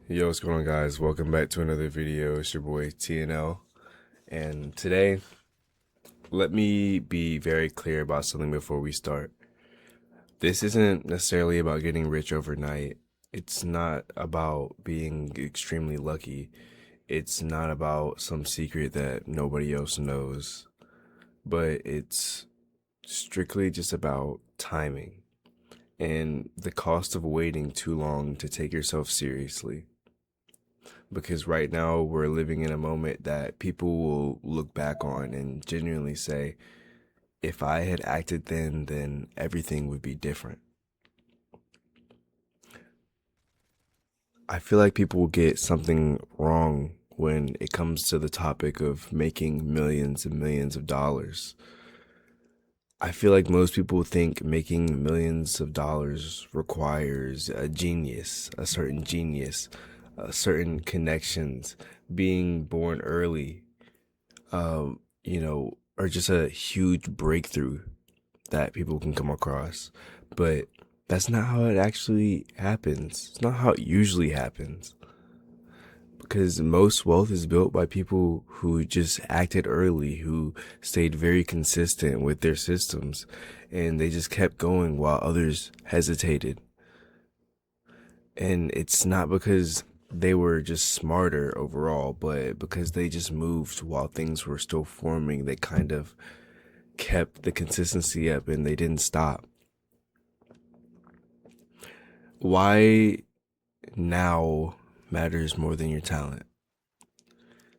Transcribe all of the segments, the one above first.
Yo, what's going on, guys? Welcome back to another video. It's your boy TNL, and today, let me be very clear about something before we start. This isn't necessarily about getting rich overnight. It's not about being extremely lucky. It's not about some secret that nobody else knows. But it's strictly just about timing and the cost of waiting too long to take yourself seriously. Because right now we're living in a moment that people will look back on and genuinely say, if I had acted then everything would be different. I feel like people will get something wrong when it comes to the topic of making millions and millions of dollars. I feel like most people think making millions of dollars requires a genius, a certain connections, being born early, or just a huge breakthrough that people can come across. But that's not how it actually happens. It's not how it usually happens. Because most wealth is built by people who just acted early, who stayed very consistent with their systems, and they just kept going while others hesitated. And it's not because they were just smarter overall, but because they just moved while things were still forming. They kind of kept the consistency up and they didn't stop. Why now matters more than your talent.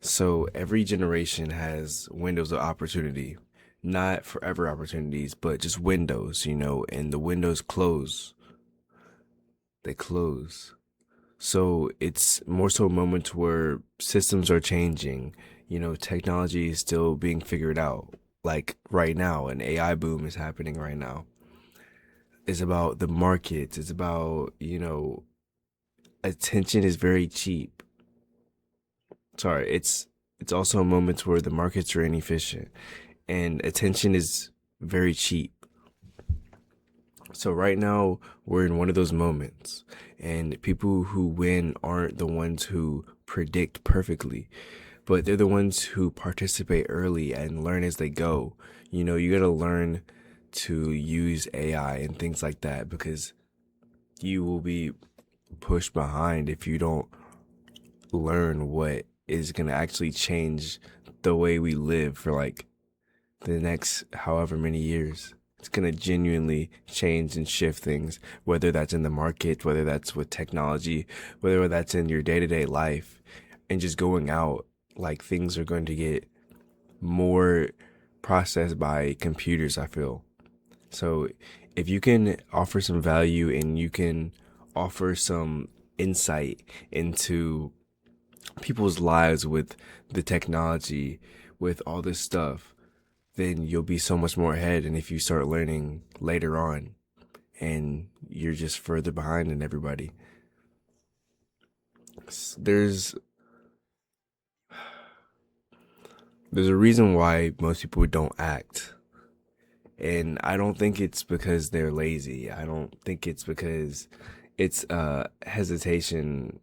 So every generation has windows of opportunity, not forever opportunities, but just windows, and the windows close. They close. So it's more so moments where systems are changing, technology is still being figured out. Like right now, an AI boom is happening right now. It's about the markets. It's about, attention is very cheap. Sorry, it's also moments where the markets are inefficient and attention is very cheap. So right now we're in one of those moments, and people who win aren't the ones who predict perfectly, but they're the ones who participate early and learn as they go. You got to learn to use AI and things like that, because you will be pushed behind if you don't learn what is going to actually change the way we live for like the next however many years. It's going to genuinely change and shift things, whether that's in the market, whether that's with technology, whether that's in your day to day life, and just going out. Like, things are going to get more processed by computers, I feel. So if you can offer some value and you can offer some insight into people's lives with the technology, with all this stuff, then you'll be so much more ahead. And if you start learning later on and you're just further behind than everybody, there's there's a reason why most people don't act. And I don't think it's because they're lazy. I don't think it's because it's hesitation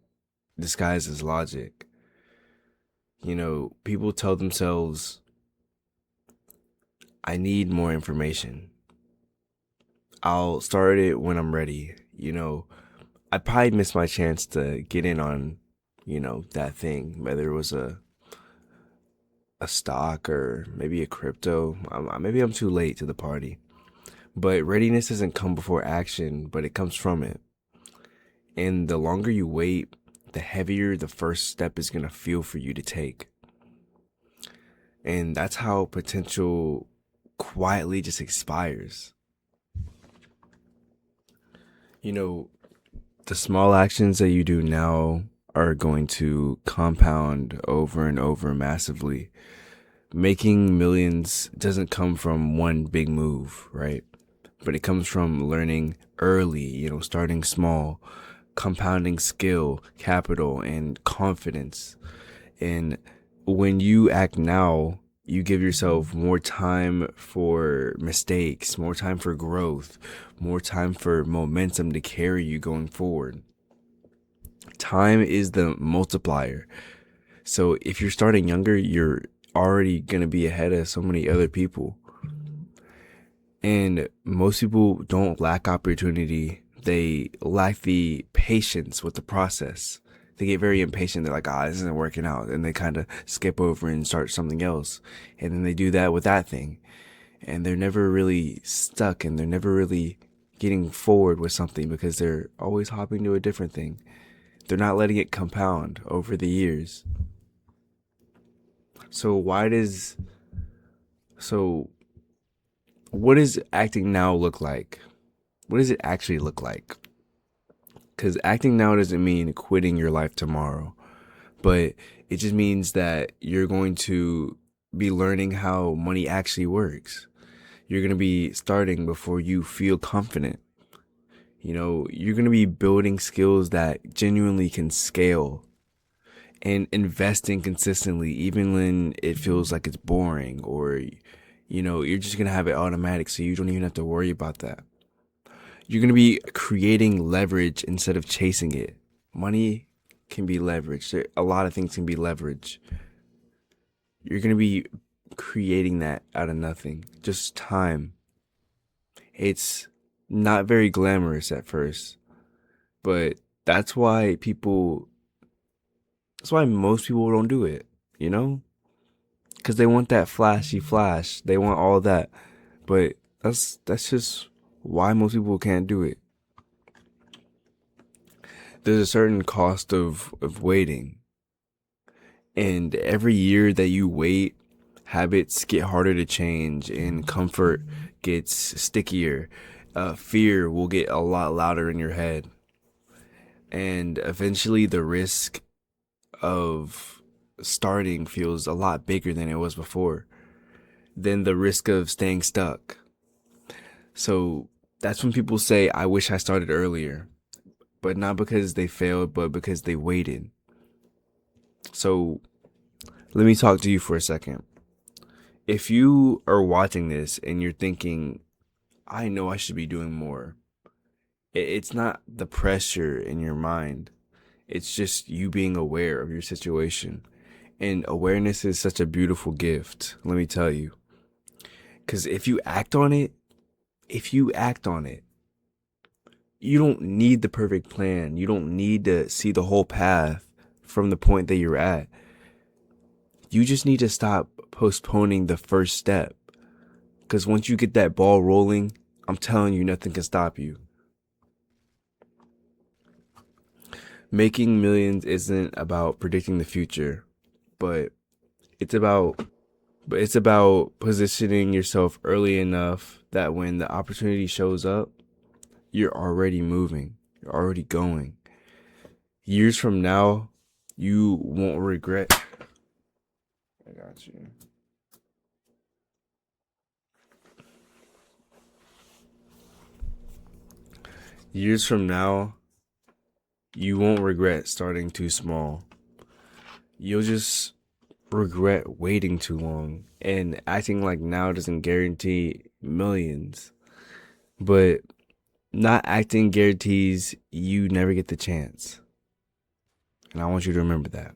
disguised as logic. People tell themselves, I need more information. I'll start it when I'm ready. I probably missed my chance to get in on, that thing, whether it was a stock or maybe a crypto. Maybe I'm too late to the party. But readiness doesn't come before action, but it comes from it. And the longer you wait, the heavier the first step is going to feel for you to take. And that's how potential quietly just expires. You know, the small actions that you do now are going to compound over and over massively. Making millions doesn't come from one big move, right? But it comes from learning early, starting small, compounding skill, capital, and confidence. And when you act now, you give yourself more time for mistakes, more time for growth, more time for momentum to carry you going forward. Time is the multiplier. So if you're starting younger, you're already going to be ahead of so many other people. And most people don't lack opportunity. They lack the patience with the process. They get very impatient. They're like, this isn't working out. And they kind of skip over and start something else. And then they do that with that thing. And they're never really stuck, and they're never really getting forward with something because they're always hopping to a different thing. They're not letting it compound over the years. So so what does acting now look like? What does it actually look like? Because acting now doesn't mean quitting your life tomorrow, but it just means that you're going to be learning how money actually works. You're going to be starting before you feel confident. You're going to be building skills that genuinely can scale, and investing consistently, even when it feels like it's boring, or, you're just going to have it automatic. So you don't even have to worry about that. You're going to be creating leverage instead of chasing it. Money can be leveraged. A lot of things can be leveraged. You're going to be creating that out of nothing. Just time. It's not very glamorous at first, but that's why most people don't do it, because they want that flashy flash. They want all that, but that's just why most people can't do it. There's a certain cost of waiting, and every year that you wait, habits get harder to change, and comfort gets stickier. Fear will get a lot louder in your head, and eventually the risk of starting feels a lot bigger than it was before, than the risk of staying stuck. So that's when people say, I wish I started earlier, but not because they failed, but because they waited. So let me talk to you for a second. If you are watching this and you're thinking, I know I should be doing more, it's not the pressure in your mind. It's just you being aware of your situation. And awareness is such a beautiful gift, let me tell you. Because if you act on it, you don't need the perfect plan. You don't need to see the whole path from the point that you're at. You just need to stop postponing the first step. Because once you get that ball rolling, I'm telling you, nothing can stop you. Making millions isn't about predicting the future, but it's about positioning yourself early enough that when the opportunity shows up, you're already moving. You're already going. Years from now, you won't regret. I got you. Years from now, you won't regret starting too small. You'll just regret waiting too long, and acting like now doesn't guarantee millions. But not acting guarantees you never get the chance. And I want you to remember that.